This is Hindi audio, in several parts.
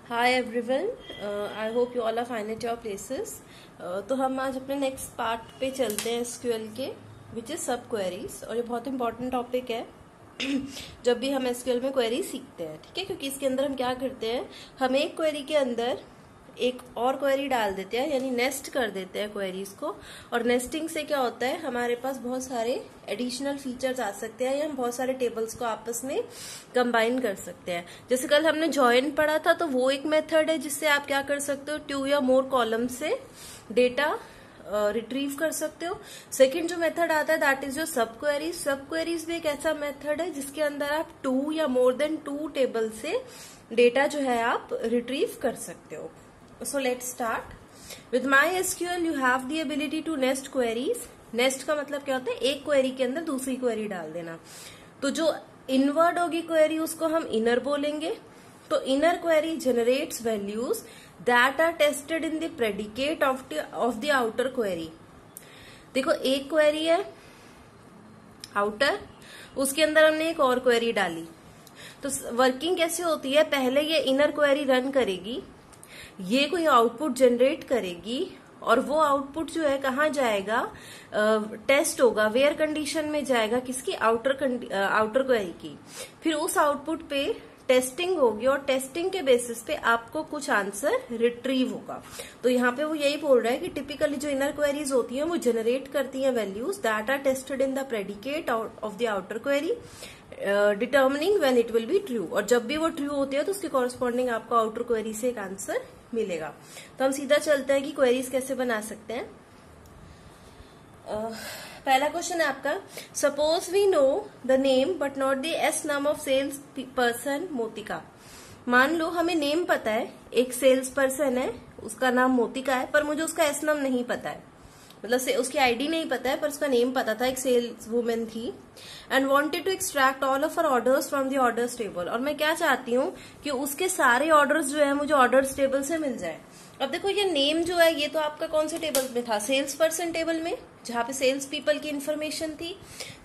Hi everyone, I hope you all are fine at your places. तो हम आज अपने नेक्स्ट पार्ट पे चलते हैं एसक्यूएल के, विच इज सब क्वेरीज। और ये बहुत इंपॉर्टेंट टॉपिक है जब भी हम एसक्यूएल में क्वेरी सीखते हैं, ठीक है। क्योंकि इसके अंदर हम क्या करते हैं, हम एक क्वेरी के अंदर एक और क्वेरी डाल देते हैं, यानी नेस्ट कर देते हैं क्वेरीज को। और नेस्टिंग से क्या होता है, हमारे पास बहुत सारे एडिशनल फीचर्स आ सकते हैं, या हम बहुत सारे टेबल्स को आपस में कंबाइन कर सकते हैं। जैसे कल हमने जॉइन पढ़ा था, तो वो एक मेथड है जिससे आप क्या कर सकते हो, 2 या मोर कॉलम से डेटा रिट्रीव कर सकते हो। सेकंड जो मेथड आता है दैट इज योर सब क्वेरीज। सब क्वेरीज भी एक ऐसा मेथड है जिसके अंदर आप 2 या मोर देन 2 टेबल से डेटा जो है आप रिट्रीव कर सकते हो। So let's start. With MySQL you have the ability to nest queries. Nest का मतलब क्या होता है, एक क्वेरी के अंदर दूसरी क्वेरी डाल देना। तो जो इनवर्ड होगी क्वेरी उसको हम इनर बोलेंगे। तो inner query generates values that are tested in the predicate of the outer query. देखो एक क्वेरी है आउटर, उसके अंदर हमने एक और क्वेरी डाली। तो वर्किंग कैसे होती है, पहले ये इनर क्वेरी रन करेगी, ये कोई आउटपुट जनरेट करेगी, और वो आउटपुट जो है कहाँ जाएगा, टेस्ट होगा, वेयर कंडीशन में जाएगा, किसकी, आउटर क्वेरी की। फिर उस आउटपुट पे टेस्टिंग होगी, और टेस्टिंग के बेसिस पे आपको कुछ आंसर रिट्रीव होगा। तो यहाँ पे वो यही बोल रहा है कि टिपिकली जो इनर क्वेरीज होती हैं वो जनरेट करती हैं values that are tested in the predicate of the outer query, determining when it will be true. और जब भी वो ट्रू होती है तो उसके कॉरस्पॉन्डिंग आपको आउटर क्वेरी से एक आंसर मिलेगा। तो हम सीधा चलते हैं कि क्वेरीज कैसे बना सकते हैं। पहला क्वेश्चन है आपका, suppose we know the name but not the snum of sales person Motika. मान लो हमें नेम पता है, एक सेल्स पर्सन है, उसका नाम मोतिका है, पर मुझे उसका एस नम नहीं पता है, मतलब से उसकी आईडी नहीं पता है, पर उसका नेम पता था, एक सेल्स वुमेन थी। And wanted to extract all of her orders from the orders table. और मैं क्या चाहती हूँ कि उसके सारे ऑर्डर्स जो है मुझे ऑर्डर्स टेबल से मिल जाए। अब देखो ये नेम जो है ये तो आपका कौन से टेबल में था, सेल्स पर्सन टेबल में, जहाँ पे सेल्स पीपल की इन्फॉर्मेशन थी।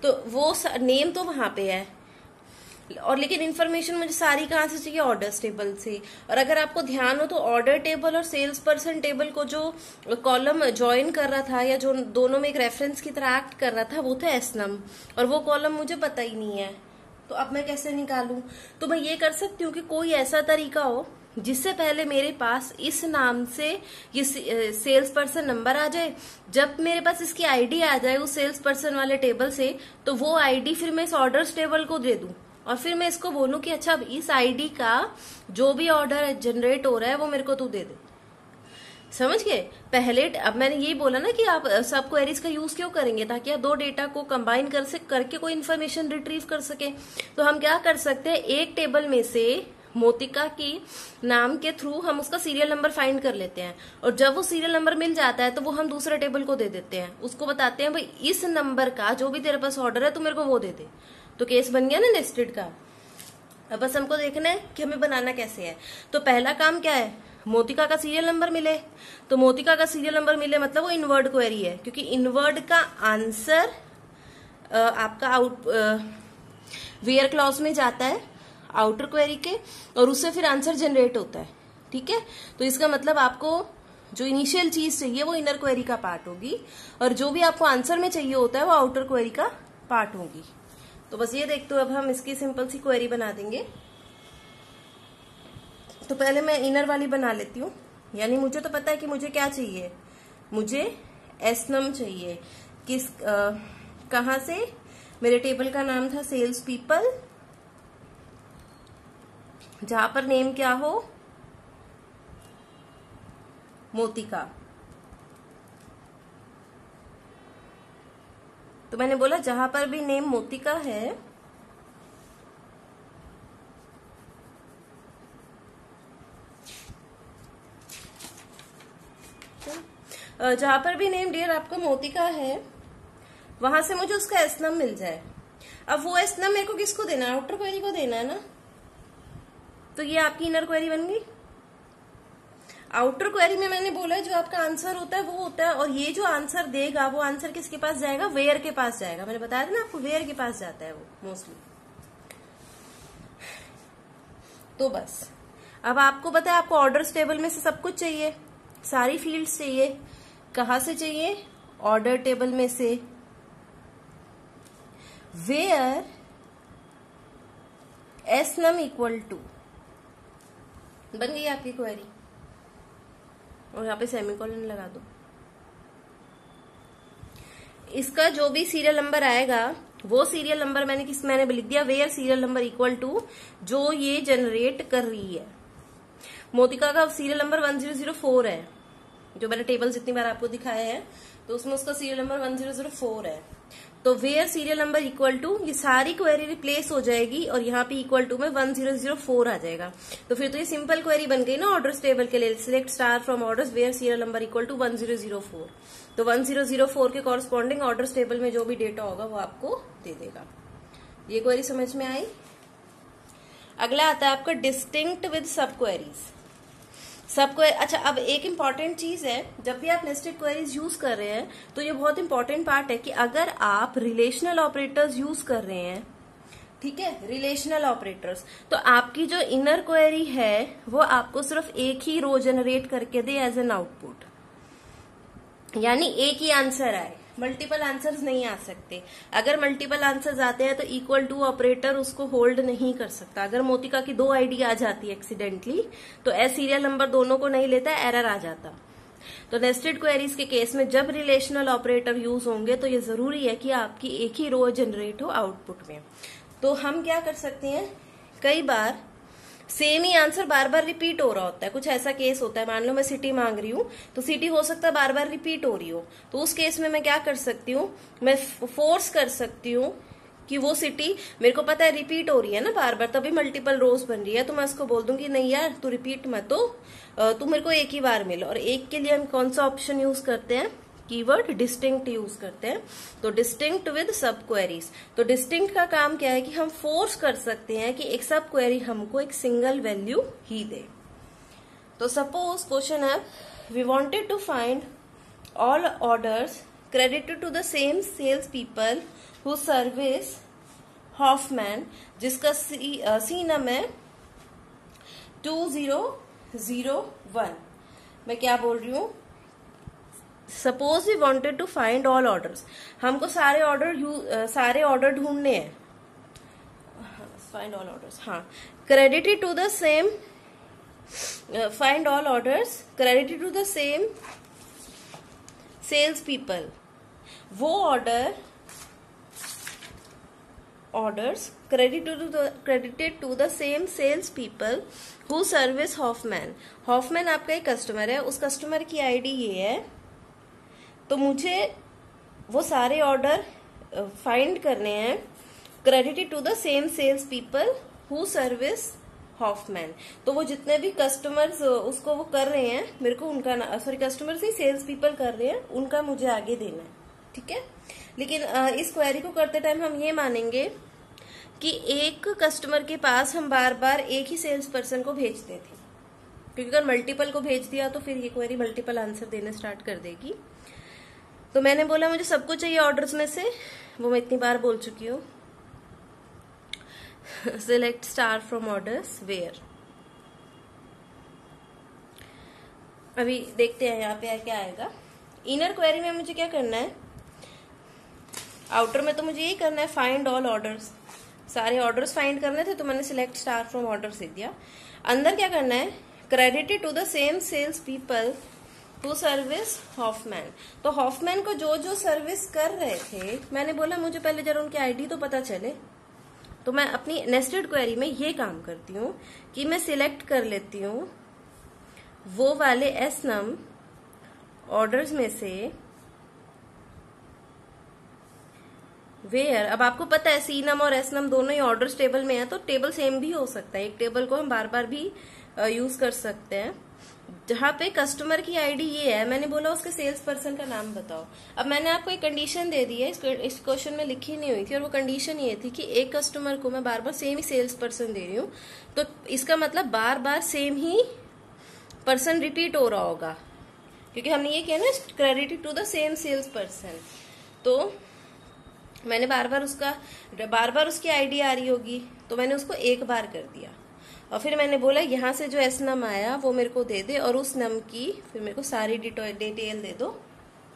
तो वो नेम तो वहां पे है, और लेकिन इन्फॉर्मेशन मुझे सारी कहाँ से चाहिए, ऑर्डर्स टेबल से। और अगर आपको ध्यान हो तो ऑर्डर टेबल और सेल्स पर्सन टेबल को जो कॉलम ज्वाइन कर रहा था, या जो दोनों में एक रेफरेंस की तरह एक्ट कर रहा था, वो था एसनम, और वो कॉलम मुझे पता ही नहीं है। तो अब मैं कैसे निकालूं, तो मैं ये कर सकती हूँ कि कोई ऐसा तरीका हो जिससे पहले मेरे पास इस नाम से ये सेल्स पर्सन नंबर आ जाए, जब मेरे पास इसकी आईडी आ जाए उस सेल्स पर्सन वाले टेबल से, तो वो आईडी फिर मैं इस ऑर्डर्स टेबल को दे दूं, और फिर मैं इसको बोलूं कि अच्छा अब इस आईडी का जो भी ऑर्डर जनरेट हो रहा है वो मेरे को तू दे दे। समझ गए। पहले अब मैंने यही बोला ना कि आप सब क्वेरीज का यूज क्यों करेंगे, ताकि आप दो डेटा को कंबाइन करके कोई इन्फॉर्मेशन रिट्रीव कर सके। तो हम क्या कर सकते हैं, एक टेबल में से मोतिका की नाम के थ्रू हम उसका सीरियल नंबर फाइंड कर लेते हैं, और जब वो सीरियल नंबर मिल जाता है तो वो हम दूसरे टेबल को दे देते हैं, उसको बताते हैं भाई इस नंबर का जो भी तेरे पास ऑर्डर है तो मेरे को वो दे दे। तो केस बन गया ना नेस्टेड का। अब बस हमको देखना है कि हमें बनाना कैसे है। तो पहला काम क्या है, मोतिका का सीरियल नंबर मिले। तो मोतिका का सीरियल नंबर मिले मतलब वो इनवर्ड क्वेरी है, क्योंकि इनवर्ड का आंसर आपका वेयर क्लॉज में जाता है आउटर क्वेरी के, और उससे फिर आंसर जनरेट होता है, ठीक है। तो इसका मतलब आपको जो इनिशियल चीज चाहिए वो इनर क्वेरी का पार्ट होगी, और जो भी आपको आंसर में चाहिए होता है वो आउटर क्वेरी का पार्ट होगी। तो बस ये देखते हो, अब हम इसकी सिंपल सी क्वेरी बना देंगे। तो पहले मैं इनर वाली बना लेती हूँ, यानी मुझे तो पता है कि मुझे क्या चाहिए, मुझे एसनम चाहिए। कहाँ से, मेरे टेबल का नाम था सेल्स पीपल, जहां पर नेम क्या हो, मोतिका। तो मैंने बोला जहां पर भी नेम मोतिका है जहां पर भी नेम डियर आपका मोतिका है, वहां से मुझे उसका एसनम मिल जाए। अब वो एसनम मेरे को किसको देना है, आउटर क्वेरी को देना है ना। तो ये आपकी इनर क्वेरी बन गई। आउटर क्वेरी में मैंने बोला जो आपका आंसर होता है वो होता है, और ये जो आंसर देगा वो आंसर किसके पास जाएगा, वेयर के पास जाएगा। मैंने बताया था ना आपको, वेयर के पास जाता है वो मोस्टली। तो बस अब आपको पता है आपको ऑर्डर्स टेबल में से सब कुछ चाहिए, सारी फील्ड्स चाहिए। कहां से चाहिए? ऑर्डर टेबल में से। Where S num equal to, बन गई आपकी क्वेरी, और यहाँ पे सेमीकोलन लगा दो। इसका जो भी सीरियल नंबर आएगा वो सीरियल नंबर मैंने लिख दिया where serial number equal to जो ये जनरेट कर रही है। मोतिका का सीरियल नंबर 1004 है, जो मैंने टेबल जितनी बार आपको दिखाया है, तो उसमें उसका सीरियल नंबर 1004 है। तो where serial number equal to, ये सारी क्वेरी रिप्लेस हो जाएगी और यहाँ पे इक्वल टू में 1004 आ जाएगा। तो फिर तो ये सिंपल क्वेरी बन गई ना ऑर्डर्स टेबल के लिए। Select star from orders where serial number equal to 1004। तो 1004 के कॉरस्पॉन्डिंग ऑर्डर्स टेबल में जो भी डेटा होगा वो आपको दे देगा। ये क्वेरी समझ में आई। अगला आता है आपका डिस्टिंक्ट विद सब क्वेरीज। सब क्वेरी, अच्छा अब एक इम्पॉर्टेंट चीज है, जब भी आप नेस्टेड क्वेरीज यूज कर रहे हैं तो ये बहुत इंपॉर्टेंट पार्ट है कि अगर आप रिलेशनल ऑपरेटर्स यूज कर रहे हैं, ठीक है, रिलेशनल ऑपरेटर्स, तो आपकी जो इनर क्वेरी है वो आपको सिर्फ एक ही रो जनरेट करके दे एज एन आउटपुट, यानी एक ही आंसर आए, मल्टीपल आंसर्स नहीं आ सकते। अगर मल्टीपल आंसर्स आते हैं तो इक्वल टू ऑपरेटर उसको होल्ड नहीं कर सकता। अगर मोतिका की 2 आईडी आ जाती है एक्सीडेंटली तो एस सीरियल नंबर दोनों को नहीं लेता, एरर आ जाता। तो नेस्टेड क्वेरीज के केस में जब रिलेशनल ऑपरेटर यूज होंगे तो ये जरूरी है कि आपकी एक ही रो जनरेट हो आउटपुट में। तो हम क्या कर सकते हैं, कई बार सेम ही आंसर बार बार रिपीट हो रहा होता है। कुछ ऐसा केस होता है, मान लो मैं सिटी मांग रही हूँ तो सिटी हो सकता है बार बार रिपीट हो रही हो, तो उस केस में मैं क्या कर सकती हूँ, मैं फोर्स कर सकती हूँ कि वो सिटी मेरे को पता है रिपीट हो रही है ना बार बार, तभी मल्टीपल रोज बन रही है, तो मैं उसको बोल दूंगी नहीं यार तू रिपीट मत, तो तू मेरे को एक ही बार मिलो। और एक के लिए हम कौन सा ऑप्शन यूज करते हैं, कीवर्ड डिस्टिंक्ट यूज करते हैं। तो डिस्टिंक्ट विद सब क्वेरीज, तो डिस्टिंक्ट का काम क्या है कि हम फोर्स कर सकते हैं कि एक सब क्वेरी हमको एक सिंगल वैल्यू ही दे। तो सपोज क्वेश्चन है, we wanted to find all orders credited to the same sales people who service Hoffman, जिसका सी नम है 2001। मैं क्या बोल रही हूँ, suppose we wanted to find all orders, हमको सारे ऑर्डर ढूंढने हैं। फाइंड ऑल ऑर्डर्स, हाँ, credited to the same, find all orders credited to the same sales people, वो orders credited to the same sales people who service Hoffman. Hoffman आपका एक कस्टमर है, उस कस्टमर की आईडी ये है, तो मुझे वो सारे ऑर्डर फाइंड करने हैं credited to the same sales people who service Hoffman. तो वो जितने भी कस्टमर्स उसको वो कर रहे हैं, मेरे को उनका कस्टमर्स नहीं सेल्स पीपल कर रहे हैं, उनका मुझे आगे देना है, ठीक है। लेकिन इस क्वेरी को करते टाइम हम ये मानेंगे कि एक कस्टमर के पास हम बार बार एक ही सेल्स पर्सन को भेजते थे, क्योंकि अगर मल्टीपल को भेज दिया तो फिर ये क्वेरी मल्टीपल आंसर देने स्टार्ट कर देगी। तो मैंने बोला मुझे सबको चाहिए ऑर्डर्स में से, वो मैं इतनी बार बोल चुकी हूँ। Select star from orders where. अभी देखते हैं यहाँ पे क्या आएगा। इनर क्वेरी में मुझे क्या करना है, आउटर में तो मुझे यही करना है फाइंड ऑल ऑर्डर्स, सारे ऑर्डर्स फाइंड करने थे तो मैंने सिलेक्ट स्टार फ्रॉम ऑर्डर्स दे दिया। अंदर क्या करना है, credited to the same sales people to service Hoffman. तो हॉफमैन को जो जो सर्विस कर रहे थे, मैंने बोला मुझे पहले जरा उनकी आईडी तो पता चले। तो मैं अपनी नेस्टेड क्वेरी में ये काम करती हूँ कि मैं सिलेक्ट कर लेती हूँ वो वाले एस नम ऑर्डर्स में से वेयर। अब आपको पता है सी नम और एस नम दोनों ही ऑर्डर्स टेबल में है, तो टेबल सेम भी हो सकता है, एक टेबल को हम बार बार भी यूज कर सकते हैं। जहां पे कस्टमर की आईडी ये है, मैंने बोला उसके सेल्स पर्सन का नाम बताओ। अब मैंने आपको एक कंडीशन दे दी है, इस क्वेश्चन में लिखी नहीं हुई थी, और वो कंडीशन ये थी कि एक कस्टमर को मैं बार बार सेम ही सेल्स पर्सन दे रही हूँ, तो इसका मतलब बार बार सेम ही पर्सन रिपीट हो रहा होगा, क्योंकि हमने ये किया ना credited to the same sales person. तो मैंने बार बार उसकी आईडी आ रही होगी, तो मैंने उसको एक बार कर दिया। और फिर मैंने बोला यहाँ से जो एस नम आया वो मेरे को दे दे और उस नम की फिर मेरे को सारी डिटेल दे दो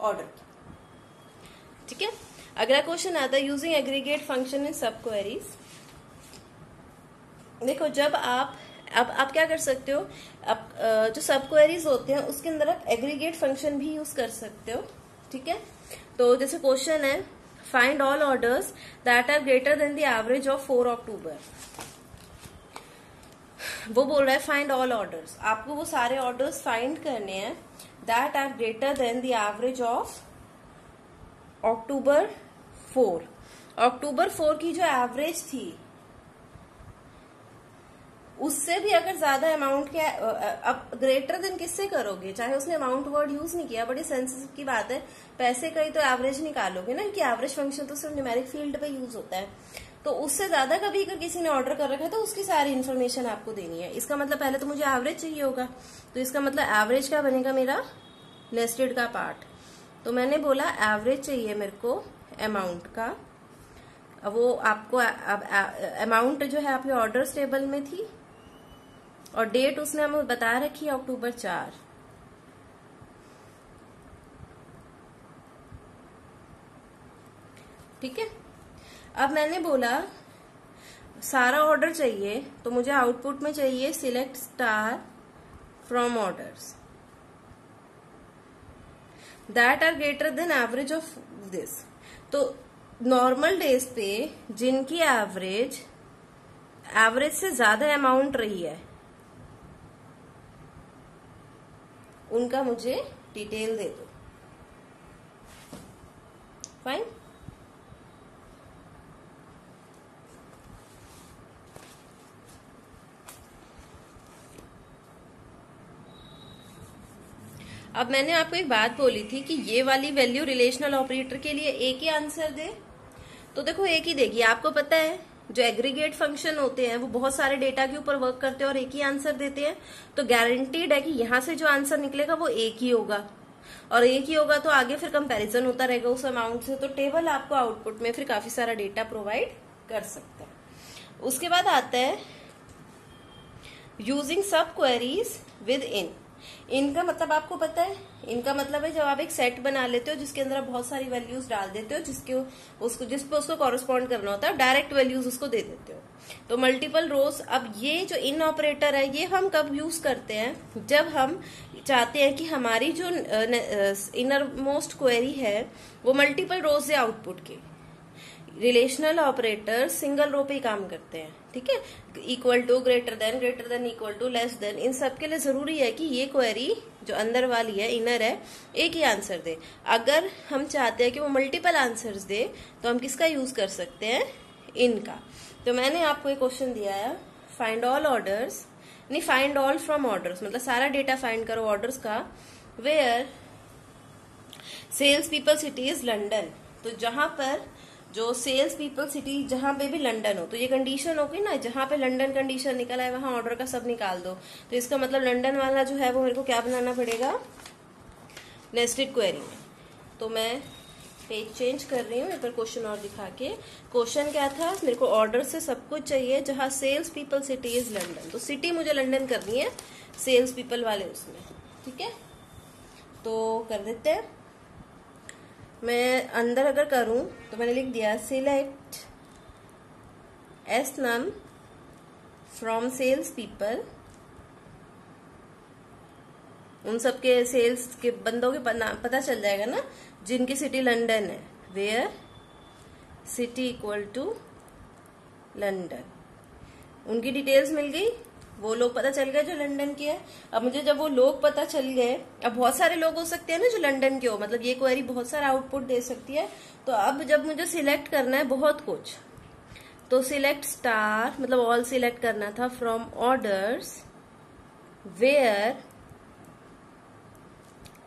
ऑर्डर की। ठीक है, अगला क्वेश्चन आता है यूजिंग एग्रीगेट फंक्शन इन सब क्वेरीज। देखो जब आप क्या कर सकते हो, आप जो सब क्वेरीज होते हैं उसके अंदर आप एग्रीगेट फंक्शन भी यूज कर सकते हो। ठीक है, तो जैसे क्वेश्चन है find all orders that are greater than the average of 4 October. वो बोल रहा है फाइंड ऑल ऑर्डर्स, आपको वो सारे ऑर्डर्स फाइंड करने हैं that are greater than the average of October 4। October 4 की जो एवरेज थी उससे भी अगर ज्यादा अमाउंट के, अब ग्रेटर देन किससे करोगे, चाहे उसने अमाउंट वर्ड यूज नहीं किया, बड़ी सेंसिटिव की बात है, पैसे का ही तो एवरेज निकालोगे ना, क्योंकि एवरेज फंक्शन तो सिर्फ न्यूमेरिक फील्ड पे यूज होता है। तो उससे ज्यादा कभी अगर किसी ने ऑर्डर कर रखा है तो उसकी सारी इन्फॉर्मेशन आपको देनी है। इसका मतलब पहले तो मुझे एवरेज चाहिए होगा, तो इसका मतलब एवरेज का बनेगा मेरा नेस्टेड का पार्ट। तो मैंने बोला एवरेज चाहिए मेरे को अमाउंट का। अब वो आपको अमाउंट जो है आपके ऑर्डर्स टेबल में थी और डेट उसने हमें बता रखी है अक्टूबर 4। ठीक है, अब मैंने बोला सारा ऑर्डर चाहिए तो मुझे आउटपुट में चाहिए select star from orders that are greater than average of this. तो नॉर्मल डेज पे जिनकी एवरेज से ज्यादा अमाउंट रही है उनका मुझे डिटेल दे दो। फाइन, अब मैंने आपको एक बात बोली थी कि ये वाली वैल्यू रिलेशनल ऑपरेटर के लिए एक ही आंसर दे, तो देखो एक ही देगी। आपको पता है जो एग्रीगेट फंक्शन होते हैं वो बहुत सारे डेटा के ऊपर वर्क करते हैं और एक ही आंसर देते हैं, तो गारंटीड है कि यहां से जो आंसर निकलेगा वो एक ही होगा, और एक ही होगा तो आगे फिर कंपैरिजन होता रहेगा उस अमाउंट से, तो टेबल आपको आउटपुट में फिर काफी सारा डेटा प्रोवाइड कर सकता है। उसके बाद आता है यूजिंग सब क्वेरीज विद इनका मतलब आपको पता है, इनका मतलब है जब आप एक सेट बना लेते हो जिसके अंदर आप बहुत सारी वैल्यूज डाल देते हो जिस पे उसको कॉरेस्पॉन्ड करना होता है, डायरेक्ट वैल्यूज उसको दे देते हो। तो मल्टीपल रोज, अब ये जो इन ऑपरेटर है ये हम कब यूज करते हैं, जब हम चाहते हैं कि हमारी जो इनर मोस्ट क्वेरी है वो मल्टीपल रोज से आउटपुट के। रिलेशनल ऑपरेटर सिंगल रो पे ही काम करते हैं। ठीक है, equal to, greater than, equal to, less than, इन सब के लिए जरूरी है कि ये क्वेरी जो अंदर वाली है, इनर है, एक ही आंसर दे। अगर हम चाहते हैं कि वो मल्टीपल आंसर्स दे तो हम किसका यूज कर सकते हैं, इनका। तो मैंने आपको एक क्वेश्चन दिया है फाइंड ऑल ऑर्डर्स, नहीं फाइंड ऑल फ्रॉम ऑर्डर्स, मतलब सारा डेटा फाइंड करो ऑर्डर्स का, where sales people city is London. तो जहां पर जो सेल्स पीपल सिटी जहां पे भी लंदन हो, तो ये कंडीशन होगी ना, जहां पे लंदन कंडीशन निकला है वहां ऑर्डर का सब निकाल दो। तो इसका मतलब लंदन वाला जो है वो मेरे को क्या बनाना पड़ेगा, नेस्टेड क्वेरी में। तो मैं पेज चेंज कर रही हूँ एक बार क्वेश्चन और दिखा के। क्वेश्चन क्या था, मेरे को ऑर्डर से सब कुछ चाहिए जहां sales people city is London, तो सिटी मुझे लंदन करनी है, सेल्स पीपल वाले उसमें। ठीक है, तो कर देते हैं। मैं अंदर अगर करूं तो मैंने लिख दिया select S num from sales people, उन सबके सेल्स के बंदों के पता चल जाएगा ना जिनकी सिटी लंदन है, where city equal to London, उनकी डिटेल्स मिल गई, वो लोग पता चल गए जो लंदन के है। अब मुझे जब वो लोग पता चल गए, अब बहुत सारे लोग हो सकते हैं ना जो लंदन के हो, मतलब ये क्वेरी बहुत सारा आउटपुट दे सकती है। तो अब जब मुझे सिलेक्ट करना है बहुत कुछ, तो सिलेक्ट स्टार मतलब ऑल सिलेक्ट करना था फ्रॉम ऑर्डर्स वेयर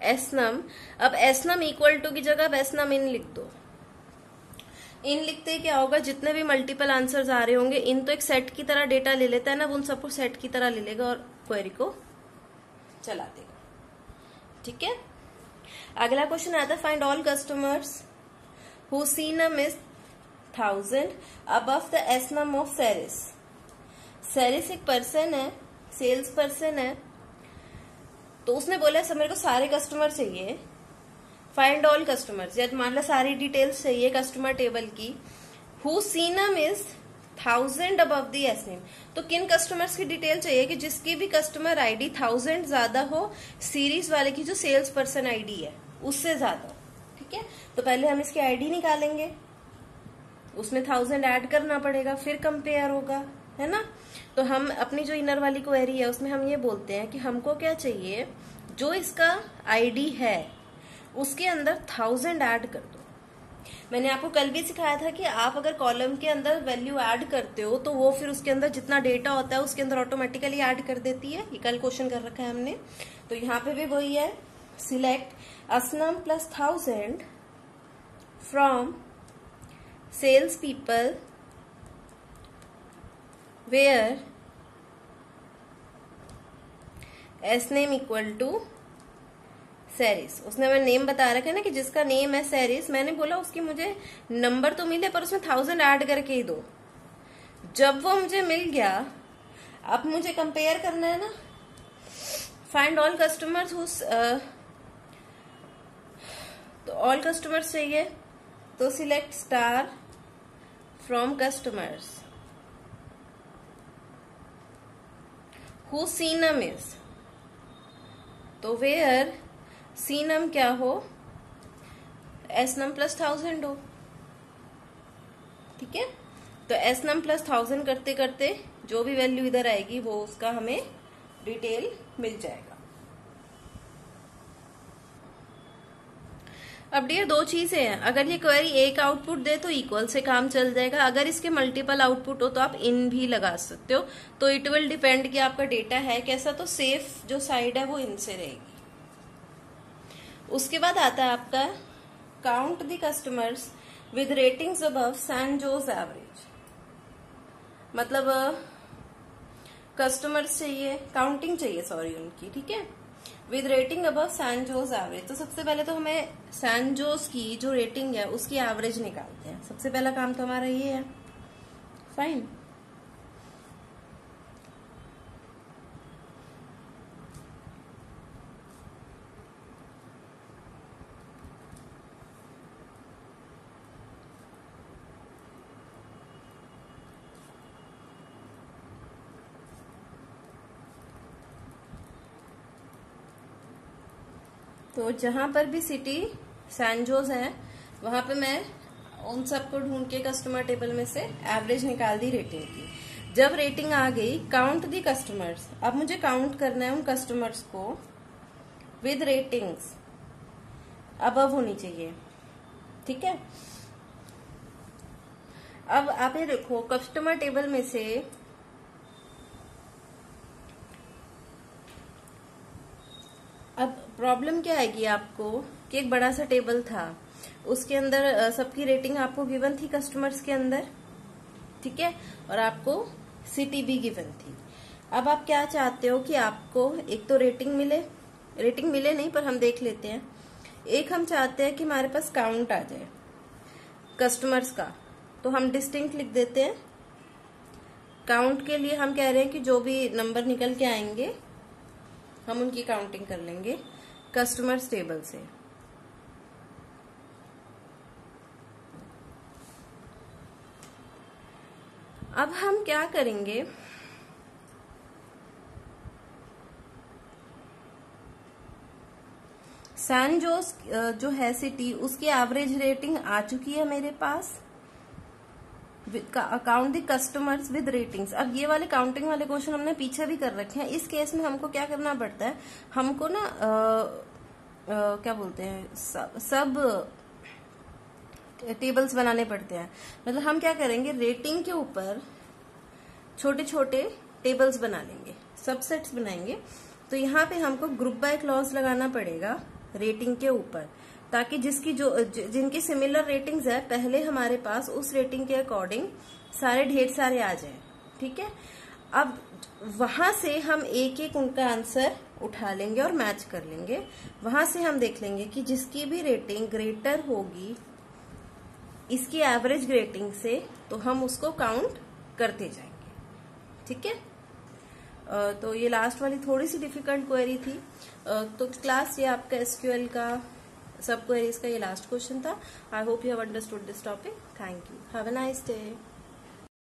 एसनम। अब एसनम इक्वल टू की जगह अब एसनम इन लिख दो। इन लिखते ही क्या होगा, जितने भी मल्टीपल आंसर्स आ रहे होंगे, इन तो एक सेट की तरह डेटा ले लेता है ना, उन सबको सेट की तरह ले लेगा और क्वेरी को चला देगा। ठीक है, अगला क्वेश्चन आता है find all customers who cnum is 1000 above the snum of Serres. Serres एक पर्सन है, सेल्स पर्सन है, तो उसने बोला सर मेरे को सारे कस्टमर चाहिए, फाइंड ऑल कस्टमर्स, या मान लो सारी डिटेल्स चाहिए कस्टमर टेबल की, who cnum is 1000 above the sname. तो किन कस्टमर्स की डिटेल चाहिए कि जिसकी भी कस्टमर आईडी 1000 ज्यादा हो सीरीज वाले की जो सेल्स पर्सन आईडी है उससे ज्यादा। ठीक है, तो पहले हम इसकी आईडी निकालेंगे, उसमें 1000 ऐड करना पड़ेगा, फिर कंपेयर होगा, है ना। तो हम अपनी जो इनर वाली क्वेरी है उसमें हम ये बोलते हैं कि हमको क्या चाहिए, जो इसका आईडी है उसके अंदर 1000 ऐड कर दो। मैंने आपको कल भी सिखाया था कि आप अगर कॉलम के अंदर वैल्यू ऐड करते हो तो वो फिर उसके अंदर जितना डेटा होता है उसके अंदर ऑटोमेटिकली ऐड कर देती है। ये कल क्वेश्चन कर रखा है हमने, तो यहाँ पे भी वही है, select snum plus 1000 from sales people where sname equal to Serres. उसने हमें नेम बता रखा है ना कि जिसका नेम है सेरिस, मैंने बोला उसकी मुझे नंबर तो मिले पर उसमें 1000 ऐड करके ही दो। जब वो मुझे मिल गया, अब मुझे कंपेयर करना है ना, फाइंड ऑल कस्टमर्स, तो ऑल कस्टमर्स चाहिए, तो select star from customers who cnum is, तो वेयर सीनम क्या हो, एस नम प्लस 1000 हो। ठीक है, तो एस नम प्लस 1000 करते करते जो भी वैल्यू इधर आएगी वो उसका हमें डिटेल मिल जाएगा। अब डियर दो चीजें हैं, अगर ये क्वेरी एक आउटपुट दे तो इक्वल से काम चल जाएगा, अगर इसके मल्टीपल आउटपुट हो तो आप इन भी लगा सकते हो। तो इट विल डिपेंड कि आपका डेटा है कैसा, तो सेफ जो साइड है वो इनसे रहेगी। उसके बाद आता है आपका count the customers with ratings above San Jose average. मतलब कस्टमर्स चाहिए, काउंटिंग चाहिए सॉरी उनकी, ठीक है, with rating above San Jose average. तो सबसे पहले तो हमें सैन जोस की जो रेटिंग है उसकी एवरेज निकालते हैं। सबसे पहला काम तो हमारा ये है, फाइन। तो जहां पर भी सिटी सैन जोस है वहां पे मैं उन सबको ढूंढ के कस्टमर टेबल में से एवरेज निकाल दी रेटिंग की। जब रेटिंग आ गई, काउंट दी कस्टमर्स, अब मुझे काउंट करना है उन कस्टमर्स को विद रेटिंग्स अबव होनी चाहिए। ठीक है, अब आप ये देखो कस्टमर टेबल में से अब प्रॉब्लम क्या आएगी आपको कि एक बड़ा सा टेबल था, उसके अंदर सबकी रेटिंग आपको गिवन थी कस्टमर्स के अंदर, ठीक है, और आपको सिटी भी गिवन थी। अब आप क्या चाहते हो कि आपको एक तो रेटिंग मिले नहीं पर हम देख लेते हैं। एक हम चाहते हैं कि हमारे पास काउंट आ जाए कस्टमर्स का, तो हम डिस्टिंक्ट लिख देते हैं। काउंट के लिए हम कह रहे हैं कि जो भी नंबर निकल के आएंगे हम उनकी काउंटिंग कर लेंगे कस्टमर्स टेबल से। अब हम क्या करेंगे, सैन जोस जो है सिटी, उसकी एवरेज रेटिंग आ चुकी है मेरे पास। Count the customers with ratings. अब ये वाले काउंटिंग वाले क्वेश्चन हमने पीछे भी कर रखे हैं। इस केस में हमको क्या करना पड़ता है, हमको ना क्या बोलते हैं, सब टेबल्स बनाने पड़ते हैं। मतलब हम क्या करेंगे, रेटिंग के ऊपर छोटे छोटे टेबल्स बना लेंगे, सबसेट्स बनाएंगे। तो यहाँ पे हमको ग्रुप बाय क्लॉज लगाना पड़ेगा रेटिंग के ऊपर, ताकि जिनकी सिमिलर रेटिंग्स है पहले हमारे पास उस रेटिंग के अकॉर्डिंग सारे ढेर सारे आ जाए। ठीक है, अब वहां से हम एक एक उनका आंसर उठा लेंगे और मैच कर लेंगे। वहां से हम देख लेंगे कि जिसकी भी रेटिंग ग्रेटर होगी इसकी एवरेज रेटिंग से, तो हम उसको काउंट करते जाएंगे। ठीक है। तो ये लास्ट वाली थोड़ी सी डिफिकल्ट क्वेरी थी। तो क्लास ये आपका एसक्यूएल का सब क्वेरीज का ये लास्ट क्वेश्चन था। आई hope you have understood this topic. Thank you. Have a nice day.